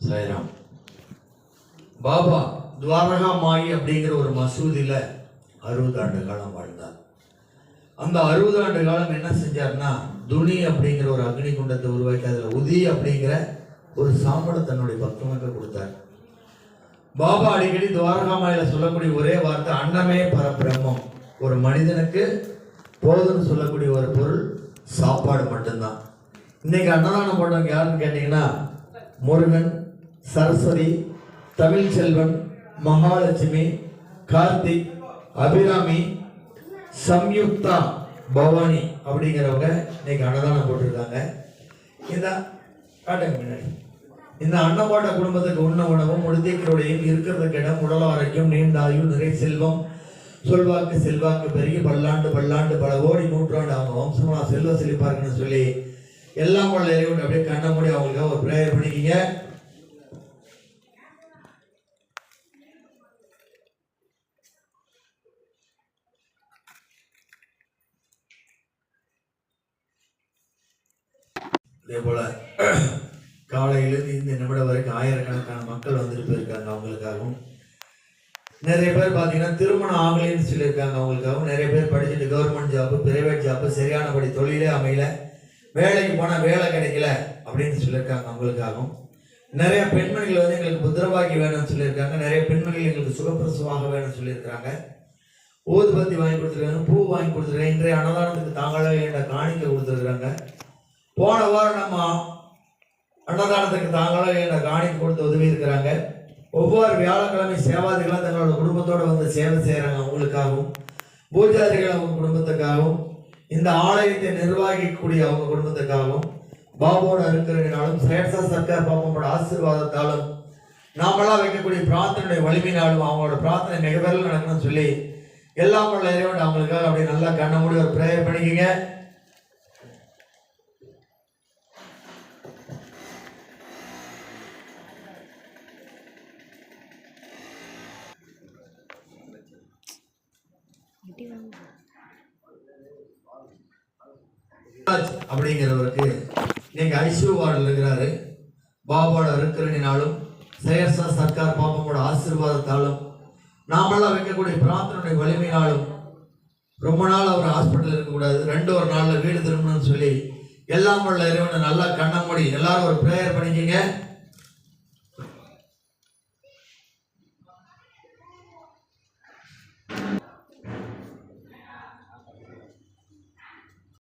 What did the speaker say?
சாய்ராம். பாபா துவாரகா மாயி அப்படிங்கிற ஒரு மசூதியில் 60 ஆண்டு காலம் வாழ்ந்தார். அந்த 60 ஆண்டு காலம் என்ன செஞ்சார்னா, துணி அப்படிங்கிற ஒரு அக்னி குண்டத்தை உருவாக்கி அதில் உதி அப்படிங்கிற ஒரு சாம்பலை தன்னுடைய பக்தனுக்கு கொடுத்தார். பாபா அடிக்கடி துவாரகா மாயில சொல்லக்கூடிய ஒரே வார்த்தை அன்னமே பரபிரம்மம். ஒரு மனிதனுக்கு போதும்னு சொல்லக்கூடிய ஒரு பொருள் சாப்பாடு மட்டும்தான். இன்னைக்கு அன்னதானம் போட்டவங்க யாருன்னு கேட்டீங்கன்னா, முருகன், சரஸ்வதி, தமிழ் செல்வன், மகாலட்சுமி, கார்த்திக், அபிராமி, சம்யுக்தா, பவானி அப்படிங்கிறவங்க இன்னைக்கு அன்னதானம் போட்டிருக்காங்க. இந்த காட்டுங்க முன்னாடி. இந்த அன்னப்பாட்ட குடும்பத்துக்கு உண்ண உணவும் உடுத்திகளுடையும் இருக்கிறதுக்கு இடம், உடல் ஆரோக்கியம், நீண்ட ஆயுள், நிறை செல்வம், சொல்வாக்கு செல்வாக்கு பெருகி பல்லாண்டு பல்லாண்டு பல கோடி நூற்றாண்டு அவங்க வம்சமாக செல்வ செழிப்பாருன்னு சொல்லி எல்லாம் உள்ள இறைவன் அப்படியே கண்ண மூடி அவங்களுக்காக ஒரு பிரேயர் பண்ணிக்கிங்க. அதே போல காலையிலிருந்து இந்த நிமிடம் வரைக்கும் ஆயிரக்கணக்கான மக்கள் வந்துட்டு போயிருக்காங்க. அவங்களுக்காகவும் நிறைய பேர் பார்த்தீங்கன்னா திருமணம் ஆகலைன்னு சொல்லியிருக்காங்க. அவங்களுக்காகவும் நிறைய பேர் படிச்சுட்டு கவர்மெண்ட் ஜாப்பு, பிரைவேட் ஜாப்பு, சரியானபடி தொழிலே அமையல, வேலைக்கு போனால் வேலை கிடைக்கல அப்படின்னு சொல்லியிருக்காங்க. அவங்களுக்காகவும் நிறைய பெண்மணிகள் வந்து எங்களுக்கு புத்திரபாக்கி வேணும்னு சொல்லியிருக்காங்க. நிறைய பெண்மணிகள் எங்களுக்கு சுகப்பிரசவாக வேணும்னு சொல்லியிருக்காங்க. ஊதுபத்தி வாங்கி கொடுத்துருக்காங்க, பூ வாங்கி கொடுத்துருக்காங்க. இன்றைய அன்னதானத்துக்கு தாங்களாக என்ற காணிக்கை கொடுத்துருக்குறாங்க. போன வாரம் நம்ம அன்னதானத்துக்கு தாங்களாக என்ற காணிக்கை கொடுத்து உதவி இருக்கிறாங்க. ஒவ்வொரு வியாழக்கிழமை சேவாதிகளாக தங்களோட குடும்பத்தோடு வந்து சேவை செய்கிறாங்க. அவங்களுக்காகவும் பூஜாரிகள் அவங்க குடும்பத்துக்காகவும் இந்த ஆலயத்தை நிர்வகிக்கக்கூடிய அவங்க குடும்பத்துக்காகவும் பாபோட இருக்கிறனாலும் சேட்சா சர்க்கார் பாபாவோட ஆசீர்வாதத்தாலும் நாமெல்லாம் வைக்கக்கூடிய பிரார்த்தனையுடைய வலிமையினாலும் அவங்களோட பிரார்த்தனை மிகப்பெரிய நடக்கணும்னு சொல்லி எல்லாம் உள்ள இறைவன் அவங்களுக்காக அப்படி நல்லா கண்ண மூடி ஒரு பிரேயர் பண்ணிக்கிங்க. அப்படிங்கிறவருக்கு நீங்க ஐசியூ வார்டில் இருக்கிறாரு. பாபாவோட இருக்கிறனாலும் சேர்சா சர்க்கார் பாபாவோட ஆசீர்வாதத்தாலும் நாமெல்லாம் வைக்கக்கூடிய பிரார்த்தனை வலிமையினாலும் ரொம்ப நாள் அவர் ஹாஸ்பிட்டல் இருக்கக்கூடாது, 2 நாள்ல வீடு திரும்பணும்னு சொல்லி எல்லாம் உள்ள இறைவனை நல்லா கண்ண மூடி எல்லாரும் ஒரு பிரேயர் பண்ணிக்கிங்க.